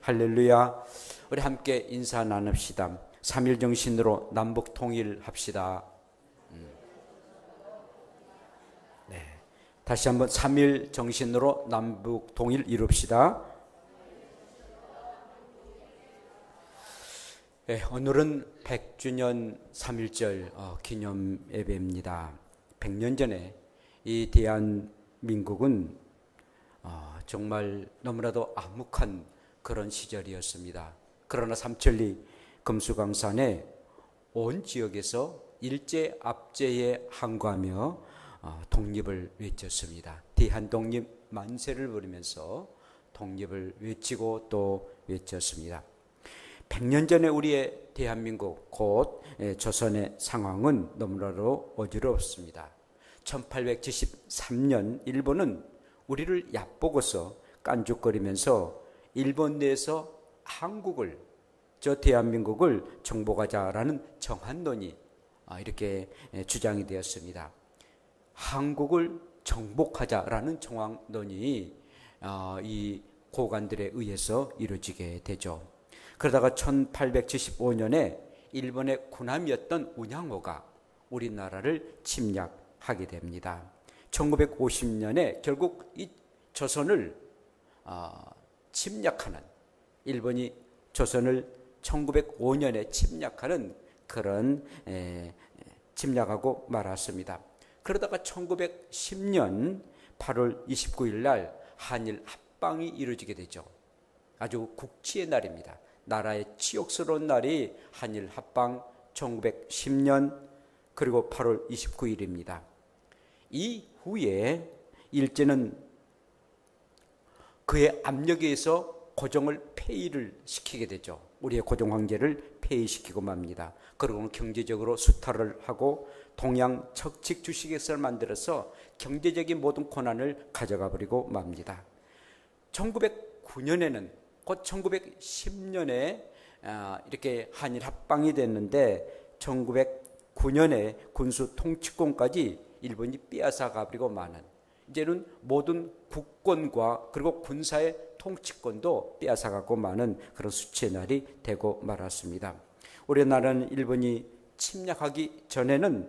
할렐루야. 우리 함께 인사 나눕시다. 3.1 정신으로 남북 통일합시다. 네. 다시 한번 3.1 정신으로 남북 통일 이룹시다. 네, 오늘은 100주년 3.1절 기념 예배입니다. 100년 전에 이 대한민국은 정말 너무나도 암묵한 그런 시절이었습니다. 그러나 삼천리 금수강산의 온 지역에서 일제 압제에 항거하며 독립을 외쳤습니다. 대한독립 만세를 부르면서 독립을 외치고 또 외쳤습니다. 100년 전에 우리의 대한민국 곧 조선의 상황은 너무나도 어지럽습니다. 1873년 일본은 우리를 얕보고서 깐죽거리면서 일본 내에서 한국을, 저 대한민국을 정복하자라는 정한론이 이렇게 주장이 되었습니다. 한국을 정복하자라는 정한론이 이 고관들에 의해서 이루어지게 되죠. 그러다가 1875년에 일본의 군함이었던 운양호가 우리나라를 침략하게 됩니다. 1950년에 결국 이 조선을 침략하는, 일본이 조선을 1905년에 침략하는 그런 침략하고 말았습니다. 그러다가 1910년 8월 29일 날 한일 합방이 이루어지게 되죠. 아주 국치의 날입니다. 나라의 치욕스러운 날이 한일 합방 1910년 그리고 8월 29일입니다. 이후에 일제는 그의 압력에 의해서 고종을 폐위를 시키게 되죠. 우리의 고종 황제를 폐위시키고 맙니다. 그리고 경제적으로 수탈을 하고 동양 척직 주식회사를 만들어서 경제적인 모든 권한을 가져가 버리고 맙니다. 1909년에는 곧 1910년에 이렇게 한일 합방이 됐는데 1909년에 군수 통치권까지 일본이 빼앗아 가버리고 마는, 이제는 모든 국권과 그리고 군사의 통치권도 빼앗아 갖고 마는 그런 수치의 날이 되고 말았습니다. 우리나라는 일본이 침략하기 전에는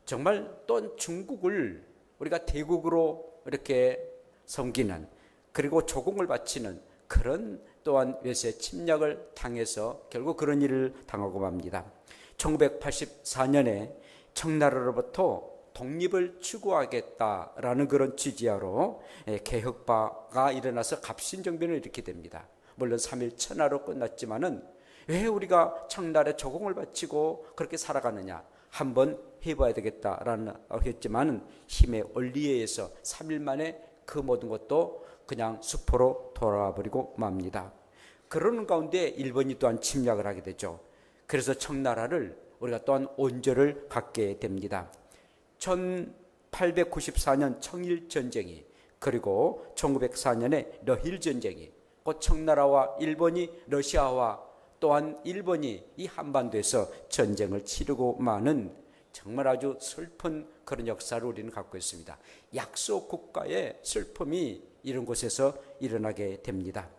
정말 또 중국을 우리가 대국으로 이렇게 섬기는, 그리고 조공을 바치는 그런 또한 외세 침략을 당해서 결국 그런 일을 당하고 맙니다. 1984년에 청나라로부터 독립을 추구하겠다라는 그런 취지하로 개혁파가 일어나서 갑신정변을 일으키게 됩니다. 물론 3.1 천하로 끝났지만은 왜 우리가 청나라에 조공을 바치고 그렇게 살아가느냐, 한번 해봐야 되겠다라는 했지만은 힘의 원리에 의해서 3일 만에 그 모든 것도 그냥 수포로 돌아와 버리고 맙니다. 그러는 가운데 일본이 또한 침략을 하게 되죠. 그래서 청나라를 우리가 또한 온조를 갖게 됩니다. 1894년 청일전쟁이, 그리고 1904년에 러힐전쟁이, 곧 청나라와 일본이 러시아와 또한 일본이 이 한반도에서 전쟁을 치르고 마는 정말 아주 슬픈 그런 역사를 우리는 갖고 있습니다. 약소 국가의 슬픔이 이런 곳에서 일어나게 됩니다.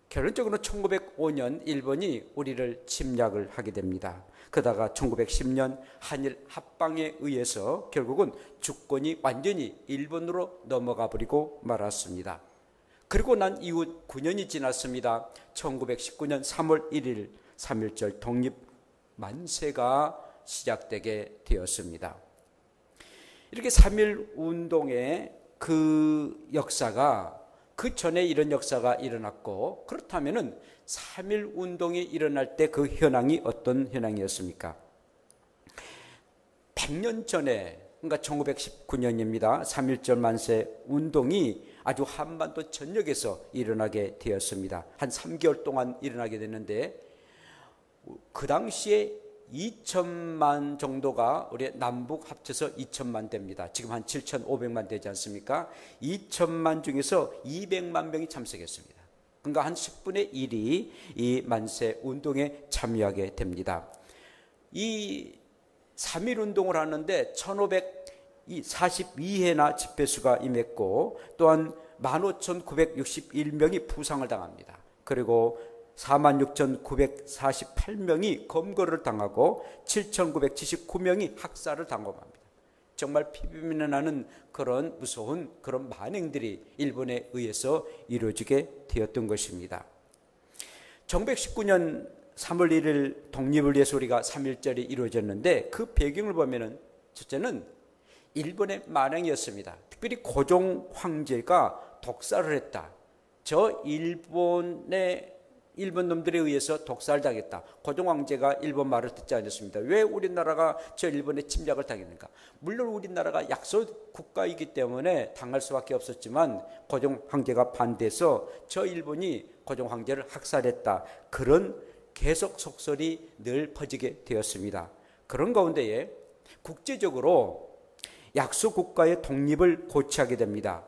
결론적으로 1905년 일본이 우리를 침략을 하게 됩니다. 그러다가 1910년 한일 합방에 의해서 결국은 주권이 완전히 일본으로 넘어가 버리고 말았습니다. 그리고 난 이후 9년이 지났습니다. 1919년 3월 1일 3.1절 독립 만세가 시작되게 되었습니다. 이렇게 3.1 운동의 그 역사가, 그 전에 이런 역사가 일어났고, 그렇다면은 3.1 운동이 일어날 때 그 현황이 어떤 현황이었습니까? 100년 전에, 그러니까 1919년입니다. 3.1절 만세 운동이 아주 한반도 전역에서 일어나게 되었습니다. 한 3개월 동안 일어나게 됐는데, 그 당시에 2천만 정도가 우리 남북 합쳐서 2천만 됩니다. 지금 한 7,500만 되지 않습니까? 2천만 중에서 200만 명이 참석했습니다. 그러니까 한 10분의 1이 이 만세 운동에 참여하게 됩니다. 이 3.1 운동을 하는데 1542회나 집회수가 임했고, 또한 15,961명이 부상을 당합니다. 그리고 46,948명이 검거를 당하고 7,979명이 학살을 당합니다. 정말 피비린내 나는 그런 무서운 그런 만행들이 일본에 의해서 이루어지게 되었던 것입니다. 1919년 3월 1일 독립을 위해서 우리가 3.1절이 이루어졌는데 그 배경을 보면은 첫째는 일본의 만행이었습니다. 특별히 고종 황제가 독살을 했다. 저 일본 놈들에 의해서 독살당했다. 고종 황제가 일본 말을 듣지 않았습니다. 왜 우리나라가 저 일본의 침략을 당했는가? 물론 우리나라가 약소 국가이기 때문에 당할 수밖에 없었지만 고종 황제가 반대해서 저 일본이 고종 황제를 학살했다. 그런 계속 속설이 늘 퍼지게 되었습니다. 그런 가운데에 국제적으로 약소 국가의 독립을 고취하게 됩니다.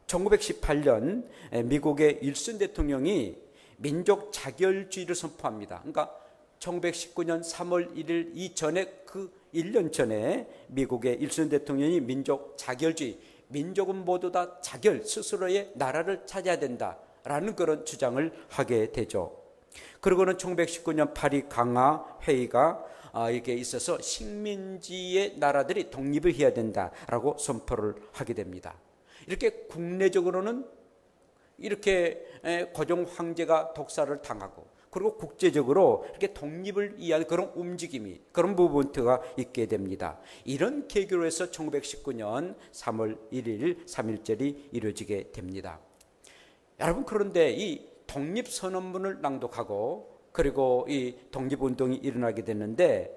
1918년 미국의 윌슨 대통령이 민족 자결주의를 선포합니다. 그러니까 1919년 3월 1일 이전에 그 1년 전에 미국의 윌슨 대통령이 민족 자결주의, 민족은 모두 다 자결, 스스로의 나라를 찾아야 된다라는 그런 주장을 하게 되죠. 그리고는 1919년 파리 강화 회의가 이게 있어서 식민지의 나라들이 독립을 해야 된다라고 선포를 하게 됩니다. 이렇게 국내적으로는 이렇게 고종 황제가 독살을 당하고 그리고 국제적으로 이렇게 독립을 위한 그런 움직임이 그런 무브먼트가 있게 됩니다. 이런 계기로 해서 1919년 3월 1일 3.1절이 이루어지게 됩니다. 여러분, 그런데 이 독립선언문을 낭독하고 그리고 이 독립운동이 일어나게 됐는데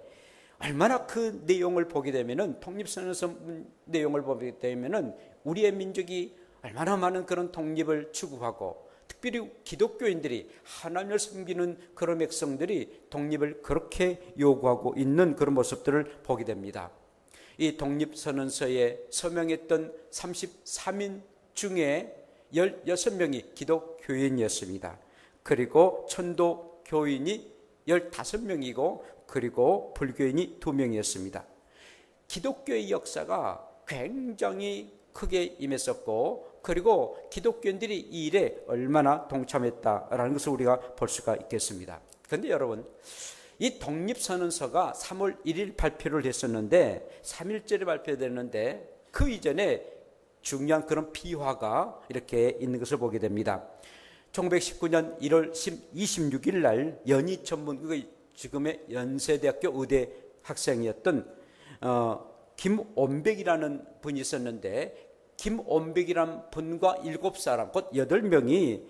얼마나 그 내용을 보게 되면은 독립선언문 내용을 보게 되면은 우리의 민족이 얼마나 많은 그런 독립을 추구하고 특별히 기독교인들이 하나님을 섬기는 그런 백성들이 독립을 그렇게 요구하고 있는 그런 모습들을 보게 됩니다. 이 독립선언서에 서명했던 33인 중에 16명이 기독교인이었습니다. 그리고 천도교인이 15명이고 그리고 불교인이 2명이었습니다. 기독교의 역사가 굉장히 크게 임했었고 그리고 기독교인들이 이 일에 얼마나 동참했다라는 것을 우리가 볼 수가 있겠습니다. 그런데 여러분, 이 독립선언서가 3월 1일 발표를 했었는데 3.1절에 발표됐는데 그 이전에 중요한 그런 비화가 이렇게 있는 것을 보게 됩니다. 1919년 1월 26일 날 연희 전문, 지금의 연세대학교 의대 학생이었던 김온백이라는 분이 있었는데 김온백이라는 분과 7사람, 곧 8명이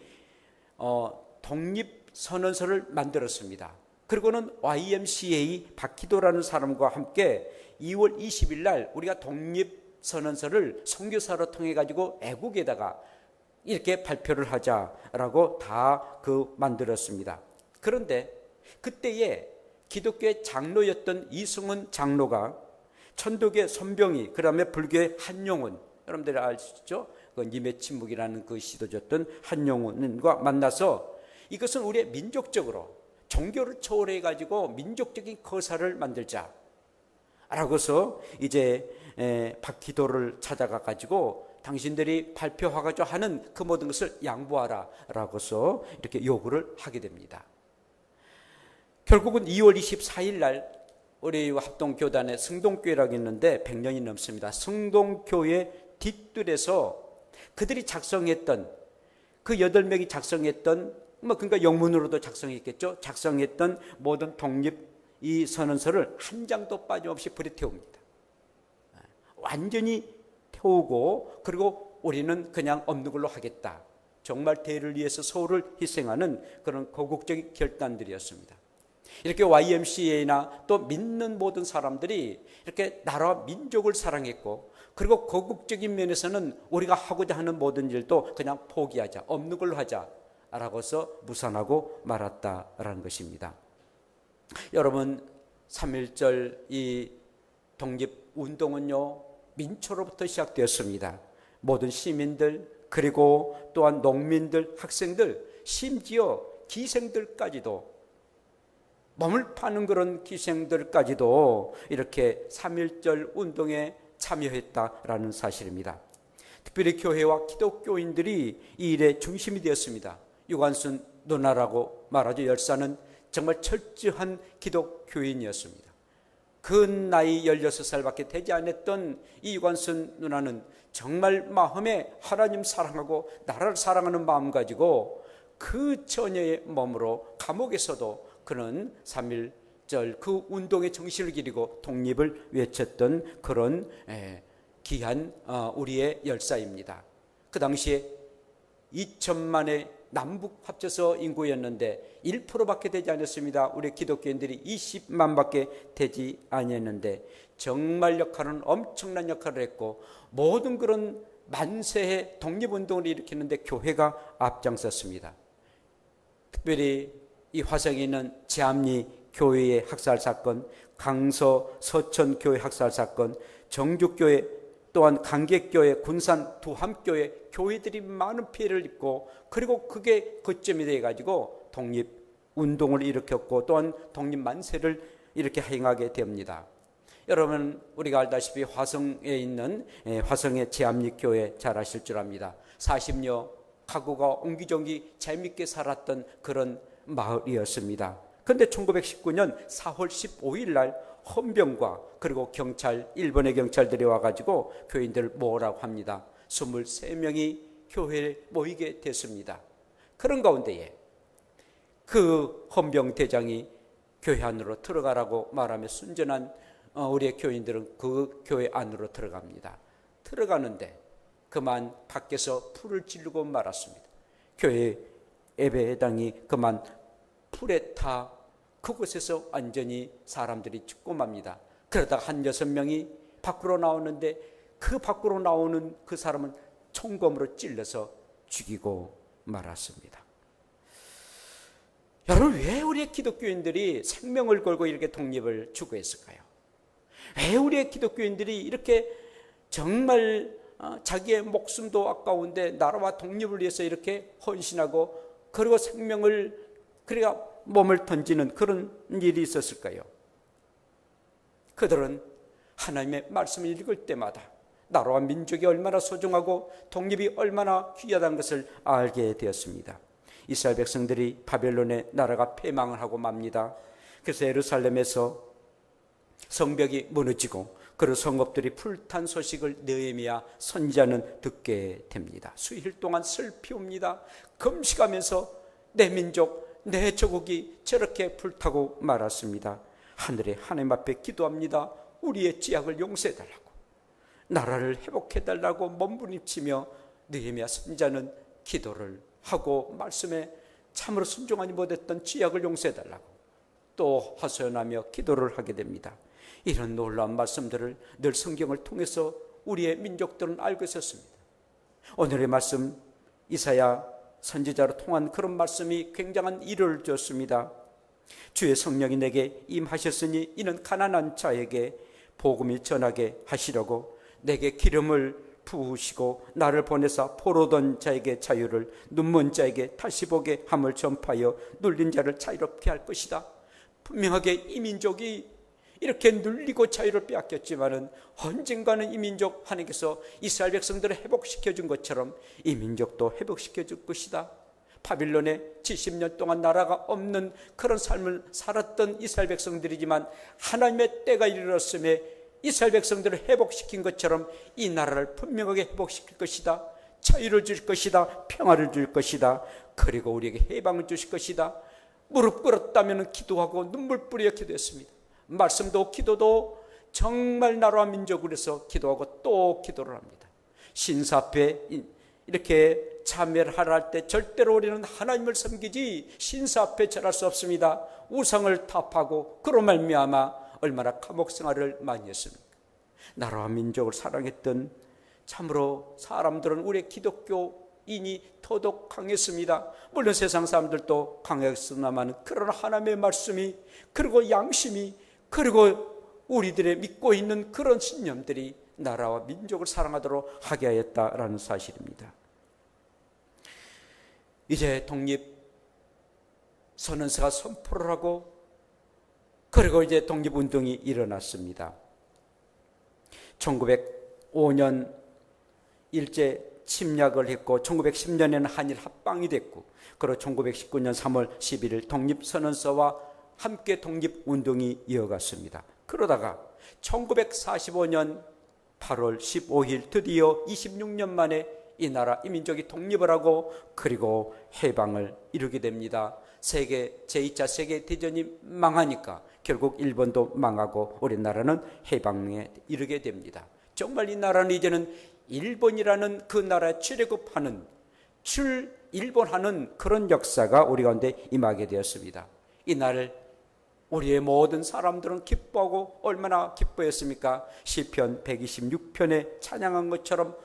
독립선언서를 만들었습니다. 그리고는 YMCA 박기도라는 사람과 함께 2월 20일 날 우리가 독립선언서를 선교사로 통해 가지고 애국에다가 이렇게 발표를 하자라고 다 만들었습니다. 그런데 그때에 기독교의 장로였던 이승훈 장로가 천도교의 손병희, 그 다음에 불교의 한용운, 여러분들이 아시죠? 그 님의 침묵이라는 그 시도졌던 한용운과 만나서 이것은 우리의 민족적으로 종교를 초월해 가지고 민족적인 거사를 만들자 라고서 이제 박기도를 찾아가 가지고 당신들이 발표하고자 하는 그 모든 것을 양보하라 라고서 이렇게 요구를 하게 됩니다. 결국은 2월 24일 날 우리 합동교단에 승동교회라고 있는데 100년이 넘습니다. 승동교회 뒷뜰에서 그들이 작성했던 그 8명이 작성했던 그러니까 영문으로도 작성했겠죠. 작성했던 모든 독립 이 선언서를 한 장도 빠짐없이 불에 태웁니다. 완전히 태우고 그리고 우리는 그냥 없는 걸로 하겠다. 정말 대를 위해서 소를 희생하는 그런 거국적인 결단들이었습니다. 이렇게 YMCA나 또 믿는 모든 사람들이 이렇게 나라와 민족을 사랑했고 그리고 거국적인 면에서는 우리가 하고자 하는 모든 일도 그냥 포기하자, 없는 걸로 하자라고서 무산하고 말았다라는 것입니다. 여러분, 3.1절 이 독립운동은요 민초로부터 시작되었습니다. 모든 시민들 그리고 또한 농민들, 학생들, 심지어 기생들까지도 몸을 파는 그런 기생들까지도 이렇게 3.1절 운동에 참여했다라는 사실입니다. 특별히 교회와 기독교인들이 이 일의 중심이 되었습니다. 유관순 누나라고 말하죠. 열사는 정말 철저한 기독교인이었습니다. 그 나이 16살밖에 되지 않았던 이 유관순 누나는 정말 마음에 하나님 사랑하고 나라를 사랑하는 마음 가지고 그 처녀의 몸으로 감옥에서도 그는 3.1절 그 운동의 정신을 기리고 독립을 외쳤던 그런 귀한 우리의 열사입니다. 그 당시에 2천만의 남북 합쳐서 인구였는데 1%밖에 되지 않았습니다. 우리 기독교인들이 20만밖에 되지 않았는데 정말 역할은 엄청난 역할을 했고 모든 그런 만세의 독립운동을 일으키는데 교회가 앞장섰습니다. 특별히 이 화성에 있는 제암리 교회의 학살사건, 강서 서천교회 학살사건, 정죽교회 또한 강객교회, 군산 두함교회 교회들이 많은 피해를 입고 그리고 그게 거점이 돼가지고 독립운동을 일으켰고 또한 독립만세를 이렇게 행하게 됩니다. 여러분 우리가 알다시피 화성에 있는 화성의 제암리교회 잘 아실 줄 압니다. 40여 가구가 옹기종기 재밌게 살았던 그런 마을이었습니다. 그런데 1919년 4월 15일 날 헌병과 그리고 경찰, 일본의 경찰들이 와가지고 교인들을 모으라고 합니다. 23명이 교회에 모이게 됐습니다. 그런 가운데에 그 헌병 대장이 교회 안으로 들어가라고 말하며 순전한 우리의 교인들은 그 교회 안으로 들어갑니다. 들어가는데 그만 밖에서 불을 지르고 말았습니다. 교회 예배당이 그만 불에 타 그곳에서 완전히 사람들이 죽고 맙니다. 그러다가 한 6명이 밖으로 나오는데 그 밖으로 나오는 그 사람은 총검으로 찔러서 죽이고 말았습니다. 여러분 왜 우리의 기독교인들이 생명을 걸고 이렇게 독립을 추구했을까요? 왜 우리의 기독교인들이 이렇게 정말 자기의 목숨도 아까운데 나라와 독립을 위해서 이렇게 헌신하고 그리고 생명을 그래야 몸을 던지는 그런 일이 있었을까요? 그들은 하나님의 말씀을 읽을 때마다 나라와 민족이 얼마나 소중하고 독립이 얼마나 귀하다는 것을 알게 되었습니다. 이스라엘 백성들이 바벨론의 나라가 패망을 하고 맙니다. 그래서 예루살렘에서 성벽이 무너지고 그리고 성읍들이 불탄 소식을 느헤미야 선지자는 듣게 됩니다. 수일 동안 슬피 옵니다. 금식하면서 내 민족 내 조국이 저렇게 불타고 말았습니다. 하늘에 하나님 앞에 기도합니다. 우리의 죄악을 용서해달라고 나라를 회복해달라고 몸부림치며 느헤미야 선지자는 기도를 하고 말씀에 참으로 순종하지 못했던 죄악을 용서해달라고 또 하소연하며 기도를 하게 됩니다. 이런 놀라운 말씀들을 늘 성경을 통해서 우리의 민족들은 알고 있었습니다. 오늘의 말씀 이사야 선지자로 통한 그런 말씀이 굉장한 위로를 줬습니다. 주의 성령이 내게 임하셨으니 이는 가난한 자에게 복음을 전하게 하시려고 내게 기름을 부으시고 나를 보내사 포로던 자에게 자유를 눈먼 자에게 다시 보게 함을 전파하여 눌린 자를 자유롭게 할 것이다. 분명하게 이 민족이 이렇게 눌리고 자유를 빼앗겼지만은 언젠가는 이 민족 하나님께서 이스라엘 백성들을 회복시켜 준 것처럼 이 민족도 회복시켜 줄 것이다. 바빌론에 70년 동안 나라가 없는 그런 삶을 살았던 이스라엘 백성들이지만 하나님의 때가 이르렀음에 이스라엘 백성들을 회복시킨 것처럼 이 나라를 분명하게 회복시킬 것이다. 자유를 줄 것이다. 평화를 줄 것이다. 그리고 우리에게 해방을 주실 것이다. 무릎 꿇었다면 기도하고 눈물 뿌려 기도했습니다. 말씀도 기도도 정말 나라와 민족을 위해서 기도하고 또 기도를 합니다. 신사 앞에 이렇게 참여를 하라 할 때 절대로 우리는 하나님을 섬기지 신사 앞에 절할 수 없습니다. 우상을 타파하고 그로 말미암아 얼마나 감옥 생활을 많이 했습니까? 나라와 민족을 사랑했던 참으로 사람들은 우리의 기독교인이 더더욱 강했습니다. 물론 세상 사람들도 강했으나만 그러나 하나님의 말씀이 그리고 양심이 그리고 우리들의 믿고 있는 그런 신념들이 나라와 민족을 사랑하도록 하게 하였다라는 사실입니다. 이제 독립선언서가 선포를 하고 그리고 이제 독립운동이 일어났습니다. 1905년 일제 침략을 했고 1910년에는 한일 합방이 됐고 그리고 1919년 3월 11일 독립선언서와 함께 독립운동이 이어갔습니다. 그러다가 1945년 8월 15일 드디어 26년 만에 이 나라 이 민족이 독립을 하고 그리고 해방을 이루게 됩니다. 제2차 세계대전이 망하니까 결국 일본도 망하고 우리나라는 해방에 이르게 됩니다. 정말 이 나라는 이제는 일본이라는 그 나라에 출애굽하는 일본하는 그런 역사가 우리 가운데 임하게 되었습니다. 이날 우리의 모든 사람들은 기뻐하고 얼마나 기뻐했습니까? 시편 126편에 찬양한 것처럼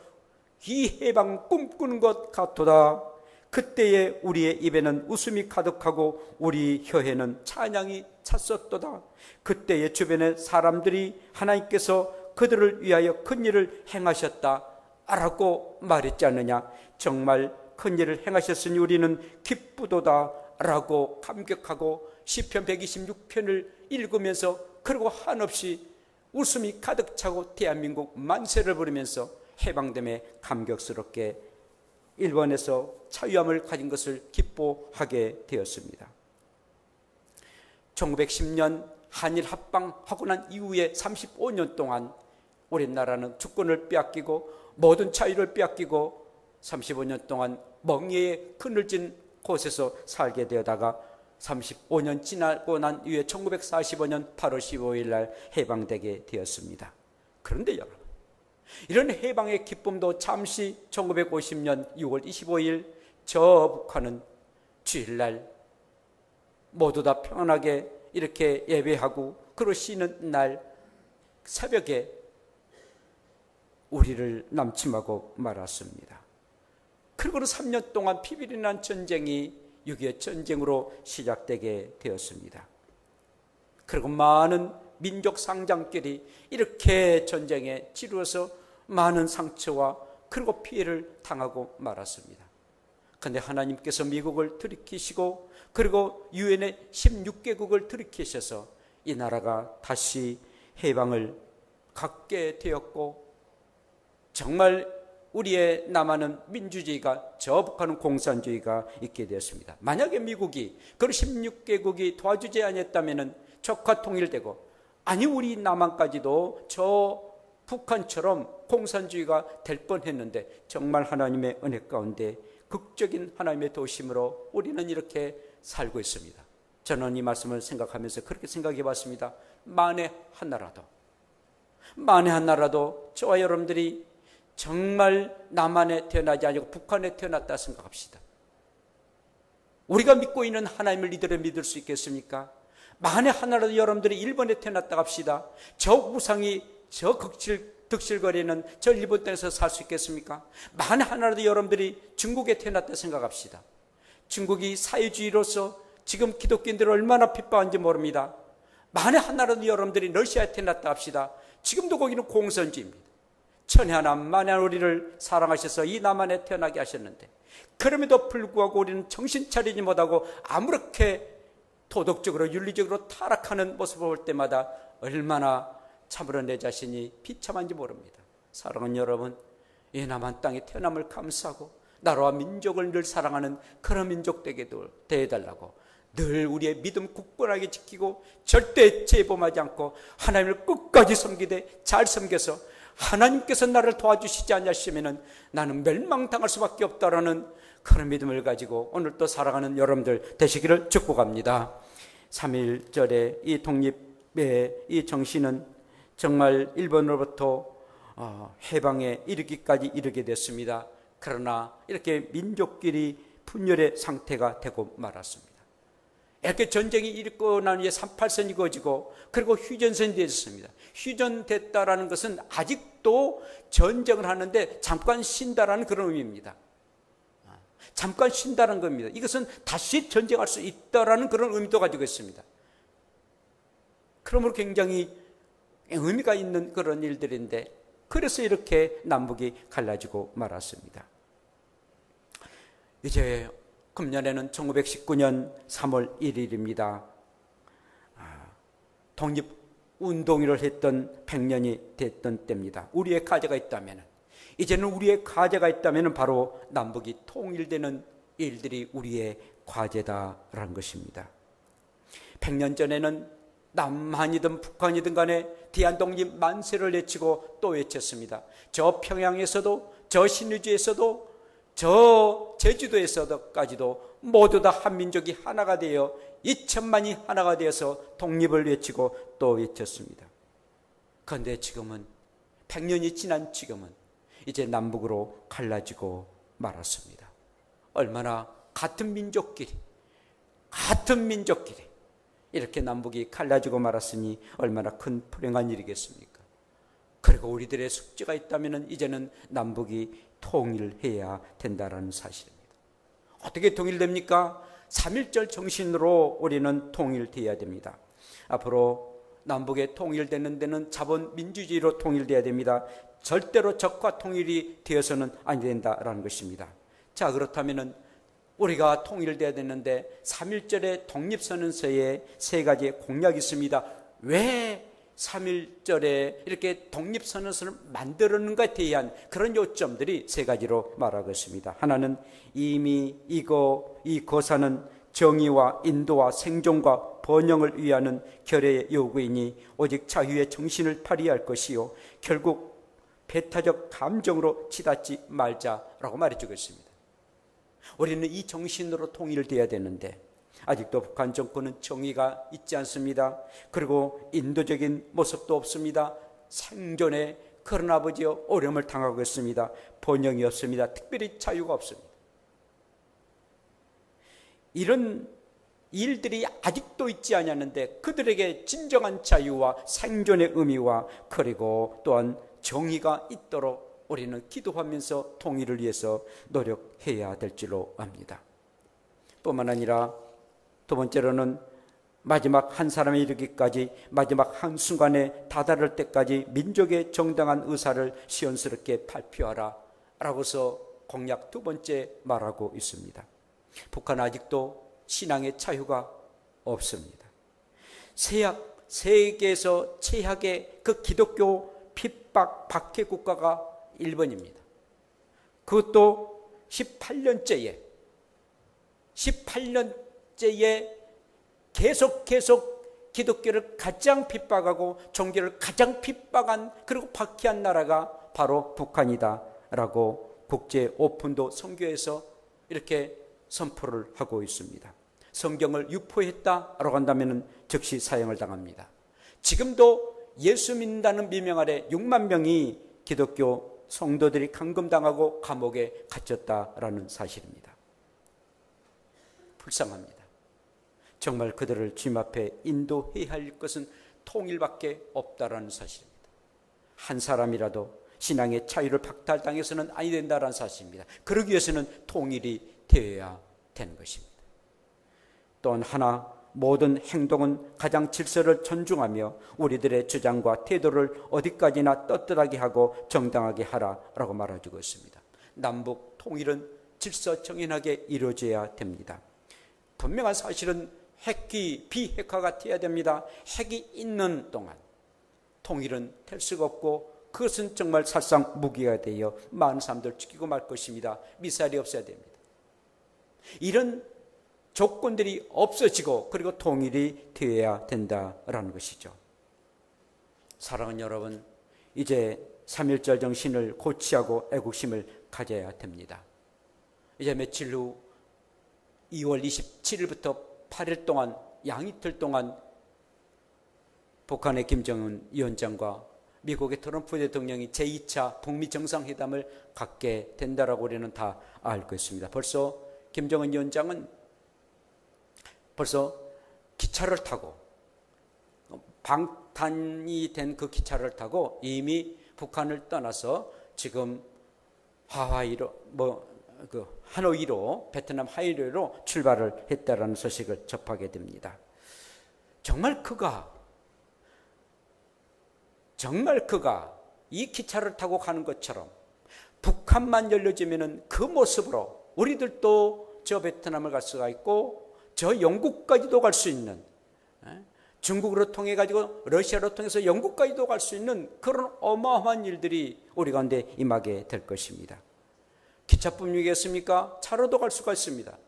이 해방 꿈꾸는 것 같도다. 그때에 우리의 입에는 웃음이 가득하고 우리 혀에는 찬양이 찼었도다. 그때의 주변의 사람들이 하나님께서 그들을 위하여 큰 일을 행하셨다 라고 말했지 않느냐. 정말 큰 일을 행하셨으니 우리는 기쁘도다 라고 감격하고 시편 126편을 읽으면서 그리고 한없이 웃음이 가득 차고 대한민국 만세를 부르면서 해방됨에 감격스럽게 일본에서 자유함을 가진 것을 기뻐하게 되었습니다. 1910년 한일 합방하고 난 이후에 35년 동안 우리나라는 주권을 빼앗기고 모든 자유를 빼앗기고 35년 동안 멍에에 그늘진 곳에서 살게 되다가 35년 지나고 난 이후에 1945년 8월 15일 날 해방되게 되었습니다. 그런데 여러분, 이런 해방의 기쁨도 잠시 1950년 6월 25일 저 북한은 주일날 모두 다 평안하게 이렇게 예배하고 그리고 쉬는 날 새벽에 우리를 남침하고 말았습니다. 그리고 3년 동안 피비린내 난 전쟁이 6.25 전쟁으로 시작되게 되었습니다. 그리고 많은 민족 상장들이 이렇게 전쟁에 치루어서 많은 상처와 그리고 피해를 당하고 말았습니다. 그런데 하나님께서 미국을 들이키시고 그리고 유엔의 16개국을 들이키셔서 이 나라가 다시 해방을 갖게 되었고 정말 우리의 남한은 민주주의가 저 북한은 공산주의가 있게 되었습니다. 만약에 미국이 그 16개국이 도와주지 않았다면 적화 통일되고 아니 우리 남한까지도 저 북한처럼 공산주의가 될 뻔했는데 정말 하나님의 은혜 가운데 극적인 하나님의 도심으로 우리는 이렇게 살고 있습니다. 저는 이 말씀을 생각하면서 그렇게 생각해 봤습니다. 만에 하나라도 저와 여러분들이 정말 남한에 태어나지 아니고 북한에 태어났다 생각합시다. 우리가 믿고 있는 하나님을 이대로 믿을 수 있겠습니까? 만에 하나라도 여러분들이 일본에 태어났다 합시다. 저 우상이 저 득실거리는 저 일본 땅에서 살 수 있겠습니까? 만에 하나라도 여러분들이 중국에 태어났다 생각합시다. 중국이 사회주의로서 지금 기독교인들을 얼마나 핍박한지 모릅니다. 만에 하나라도 여러분들이 러시아에 태어났다 합시다. 지금도 거기는 공산주의입니다. 천의 하나 만에 우리를 사랑하셔서 이 남한에 태어나게 하셨는데 그럼에도 불구하고 우리는 정신 차리지 못하고 아무렇게 도덕적으로 윤리적으로 타락하는 모습을 볼 때마다 얼마나 참으로 내 자신이 비참한지 모릅니다. 사랑하는 여러분, 이 남한 땅에 태어남을 감사하고 나라와 민족을 늘 사랑하는 그런 민족 되게 해달라고 늘 우리의 믿음 굳건하게 지키고 절대 재범하지 않고 하나님을 끝까지 섬기되 잘 섬겨서 하나님께서 나를 도와주시지 않으시면 나는 멸망당할 수밖에 없다라는 그런 믿음을 가지고 오늘 또 살아가는 여러분들 되시기를 축복합니다. 3.1절의 이 독립의 이 정신은 정말 일본으로부터 해방에 이르기까지 이르게 됐습니다. 그러나 이렇게 민족끼리 분열의 상태가 되고 말았습니다. 이렇게 전쟁이 일고 난 후에 38선이 그어지고 그리고 휴전선이 되었습니다. 휴전됐다라는 것은 아직도 전쟁을 하는데 잠깐 쉰다라는 그런 의미입니다. 잠깐 쉰다는 겁니다. 이것은 다시 전쟁할 수 있다라는 그런 의미도 가지고 있습니다. 그러므로 굉장히 의미가 있는 그런 일들인데 그래서 이렇게 남북이 갈라지고 말았습니다. 이제 금년에는 1919년 3월 1일입니다. 독립운동을 했던 100년이 됐던 때입니다. 우리의 가제가 있다면 이제는 우리의 과제가 있다면 바로 남북이 통일되는 일들이 우리의 과제다라는 것입니다. 100년 전에는 남한이든 북한이든 간에 대한독립 만세를 외치고 또 외쳤습니다. 저 평양에서도, 저 신의주에서도, 저 제주도에서도까지도 모두 다 한민족이 하나가 되어 2천만이 하나가 되어서 독립을 외치고 또 외쳤습니다. 그런데 지금은 100년이 지난 지금은 이제 남북으로 갈라지고 말았습니다. 얼마나 같은 민족끼리 이렇게 남북이 갈라지고 말았으니 얼마나 큰 불행한 일이겠습니까? 그리고 우리들의 숙제가 있다면 이제는 남북이 통일해야 된다는 사실입니다. 어떻게 통일됩니까? 3.1절 정신으로 우리는 통일돼야 됩니다. 앞으로 남북에 통일되는 데는 자본민주주의로 통일돼야 됩니다. 절대로 적과 통일이 되어서는 안 된다라는 것입니다. 자, 그렇다면 우리가 통일돼야 되는데 3.1절의 독립선언서에 세 가지의 공약이 있습니다. 왜 3.1절에 이렇게 독립선언서를 만들었는가에 대한 그런 요점들이 세 가지로 말하고 있습니다. 하나는 이미 이 거사는 정의와 인도와 생존과 번영을 위하는 결의의 요구이니 오직 자유의 정신을 발휘할 것이요 결국 배타적 감정으로 치닫지 말자라고 말해주고 있습니다. 우리는 이 정신으로 통일돼야 되는데 아직도 북한 정권은 정의가 있지 않습니다. 그리고 인도적인 모습도 없습니다. 생존에 그런 아버지여 어려움을 당하고 있습니다. 번영이 없습니다. 특별히 자유가 없습니다. 이런 일들이 아직도 있지 않았는데 그들에게 진정한 자유와 생존의 의미와 그리고 또한 정의가 있도록 우리는 기도하면서 통일을 위해서 노력해야 될 줄로 압니다. 뿐만 아니라 두 번째로는 마지막 한 사람에 이르기까지 마지막 한순간에 다다를 때까지 민족의 정당한 의사를 시원스럽게 발표하라 라고서 공약 두 번째 말하고 있습니다. 북한은 아직도 신앙의 자유가 없습니다. 세계에서 최악의 그 기독교 핍박 박해 국가가 일본입니다. 그것도 18년째에 계속 기독교를 가장 핍박하고 종교를 가장 핍박한 그리고 박해한 나라가 바로 북한이다라고 국제 오픈도 선교에서 이렇게 선포를 하고 있습니다. 성경을 유포했다라고 한다면 즉시 사형을 당합니다. 지금도 예수 믿는다는 미명 아래 6만 명이 기독교 성도들이 감금당하고 감옥에 갇혔다라는 사실입니다. 불쌍합니다. 정말 그들을 주님 앞에 인도해야 할 것은 통일밖에 없다라는 사실입니다. 한 사람이라도 신앙의 자유를 박탈당해서는 아니 된다라는 사실입니다. 그러기 위해서는 통일이 되어야 되는 것입니다. 또한 하나, 모든 행동은 가장 질서를 존중하며 우리들의 주장과 태도를 어디까지나 떳떳하게 하고 정당하게 하라라고 말해주고 있습니다. 남북 통일은 질서정연하게 이루어져야 됩니다. 분명한 사실은 핵기, 비핵화가 되어야 됩니다. 핵이 있는 동안 통일은 될 수가 없고 그것은 정말 살상 무기가 되어 많은 사람들 죽이고 말 것입니다. 미사일이 없어야 됩니다. 이런 조건들이 없어지고 그리고 통일이 되어야 된다라는 것이죠. 사랑하는 여러분, 이제 3.1절 정신을 고취하고 애국심을 가져야 됩니다. 이제 며칠 후 2월 27일부터 8일 동안 양이틀 동안 북한의 김정은 위원장과 미국의 트럼프 대통령이 제2차 북미 정상회담을 갖게 된다라고 우리는 다 알고 있습니다. 벌써 김정은 위원장은 벌써 기차를 타고 방탄이 된 그 기차를 타고 이미 북한을 떠나서 지금 하와이로 하노이로 베트남 하노이로 출발을 했다라는 소식을 접하게 됩니다. 정말 그가 이 기차를 타고 가는 것처럼 북한만 열려지면은 그 모습으로 우리들도 저 베트남을 갈 수가 있고 저 영국까지도 갈 수 있는 중국으로 통해 가지고 러시아로 통해서 영국까지도 갈 수 있는 그런 어마어마한 일들이 우리 가운데 임하게 될 것입니다. 기차뿐이겠습니까? 차로도 갈 수가 있습니다.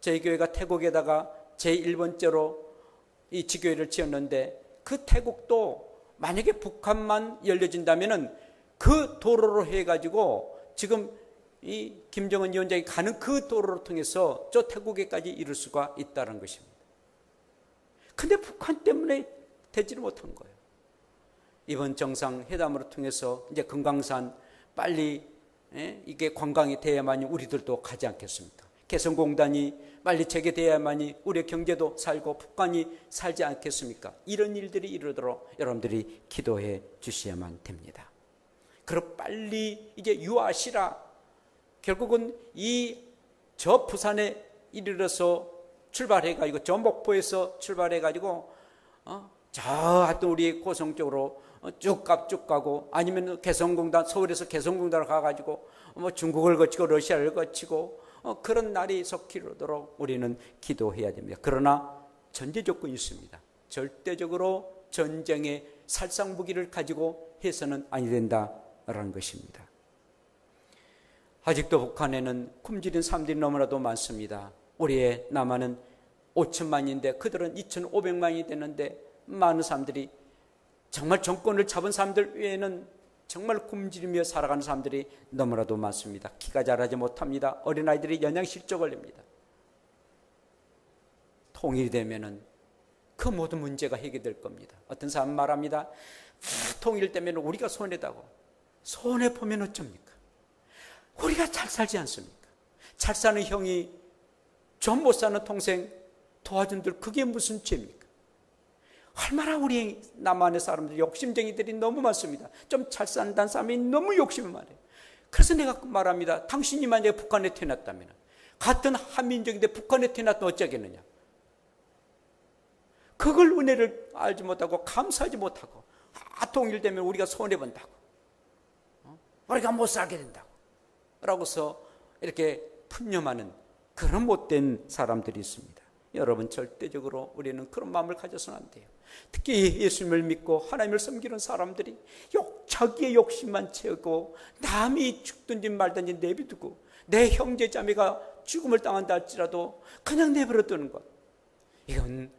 저희 교회가 태국에다가 제1번째로 이 지교회를 지었는데 그 태국도 만약에 북한만 열려진다면은 그 도로로 해가지고 지금 이 김정은 위원장이 가는 그 도로를 통해서 저 태국에까지 이룰 수가 있다는 것입니다. 근데 북한 때문에 되지를 못한 거예요. 이번 정상회담으로 통해서 이제 금강산 빨리 이게 관광이 돼야만이 우리들도 가지 않겠습니까? 개성공단이 빨리 재개돼야만이 우리의 경제도 살고 북한이 살지 않겠습니까? 이런 일들이 이루도록 여러분들이 기도해 주셔야만 됩니다. 그럼 빨리 이제 유아시라 결국은 저 부산에 이르러서 출발해가지고 저 목포에서 출발해가지고 저 하여튼 우리 고성 쪽으로 쭉 가고 아니면 개성공단 서울에서 개성공단을 가가지고 뭐 중국을 거치고 러시아를 거치고 그런 날이 속히도록 우리는 기도해야 됩니다. 그러나 전제 조건이 있습니다. 절대적으로 전쟁의 살상무기를 가지고 해서는 아니 된다라는 것입니다. 아직도 북한에는 굶주린 사람들이 너무나도 많습니다. 우리의 남한은 5천만인데 그들은 2,500만이 되는데 많은 사람들이 정말 정권을 잡은 사람들 외에는 정말 굶주리며 살아가는 사람들이 너무나도 많습니다. 키가 자라지 못합니다. 어린아이들이 영양실조 걸립니다. 통일이 되면은 그 모든 문제가 해결될 겁니다. 어떤 사람은 말합니다. 통일되면 우리가 손해다고. 손해보면 어쩝니까? 우리가 잘 살지 않습니까? 잘 사는 형이 좀 못 사는 동생 도와준들 그게 무슨 죄입니까? 얼마나 우리 남한의 사람들 욕심쟁이들이 너무 많습니다. 좀 잘 산다는 사람이 너무 욕심이 많아요. 그래서 내가 말합니다. 당신이 만약에 북한에 태어났다면 같은 한민족인데 북한에 태어났다면 어쩌겠느냐. 그걸 은혜를 알지 못하고 감사하지 못하고 통일되면 우리가 손해본다고 우리가 못 살게 된다고 라고서 이렇게 푸념하는 그런 못된 사람들이 있습니다. 여러분 절대적으로 우리는 그런 마음을 가져서는 안 돼요. 특히 예수님을 믿고 하나님을 섬기는 사람들이 자기의 욕심만 채우고 남이 죽든지 말든지 내비두고 내 형제 자매가 죽음을 당한다 할지라도 그냥 내버려 두는 것, 이건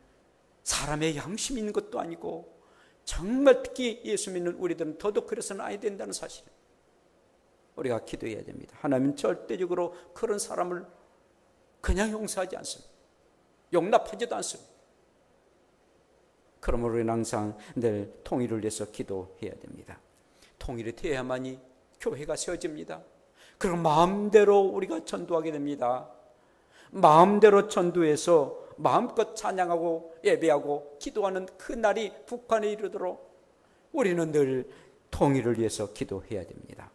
사람의 양심이 있는 것도 아니고 정말 특히 예수 믿는 우리들은 더더욱 그래서는 아니 된다는 사실 우리가 기도해야 됩니다. 하나님은 절대적으로 그런 사람을 그냥 용서하지 않습니다. 용납하지도 않습니다. 그러므로 우리는 항상 늘 통일을 위해서 기도해야 됩니다. 통일이 되어야만이 교회가 세워집니다. 그리고 마음대로 우리가 전도하게 됩니다. 마음대로 전도해서 마음껏 찬양하고 예배하고 기도하는 그 날이 북한에 이르도록 우리는 늘 통일을 위해서 기도해야 됩니다.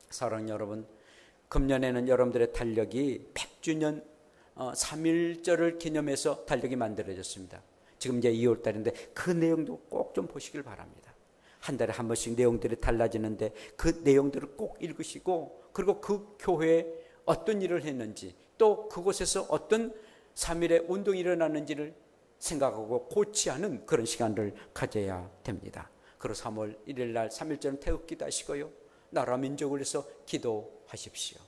사랑하는 여러분, 금년에는 여러분들의 달력이 100주년 3.1절을 기념해서 달력이 만들어졌습니다. 지금 이제 2월 달인데 그 내용도 꼭 좀 보시길 바랍니다. 한 달에 한 번씩 내용들이 달라지는데 그 내용들을 꼭 읽으시고 그리고 그 교회에 어떤 일을 했는지 또 그곳에서 어떤 3.1의 운동이 일어났는지를 생각하고 고치하는 그런 시간을 가져야 됩니다. 그리고 3월 1일 날 3.1절은 태극기도 하시고요. 나라 민족을 위해서 기도하십시오.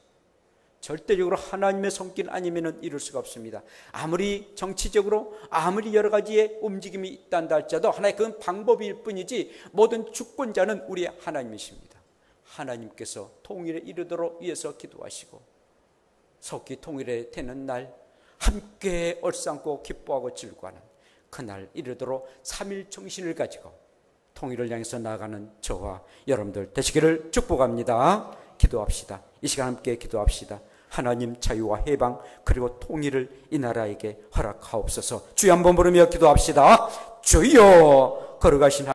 절대적으로 하나님의 손길 아니면 이룰 수가 없습니다. 아무리 정치적으로 아무리 여러 가지의 움직임이 있단다 할지라도 하나의 그건 방법일 뿐이지 모든 주권자는 우리 하나님이십니다. 하나님께서 통일에 이르도록 위해서 기도하시고 속히 통일에 되는 날 함께 얼싸안고 기뻐하고 즐거워하는 그날 이르도록 3.1 정신을 가지고 통일을 향해서 나아가는 저와 여러분들 되시기를 축복합니다. 기도합시다. 이 시간 함께 기도합시다. 하나님 자유와 해방 그리고 통일을 이 나라에게 허락하옵소서. 주여 한번 부르며 기도합시다. 주여 거룩하신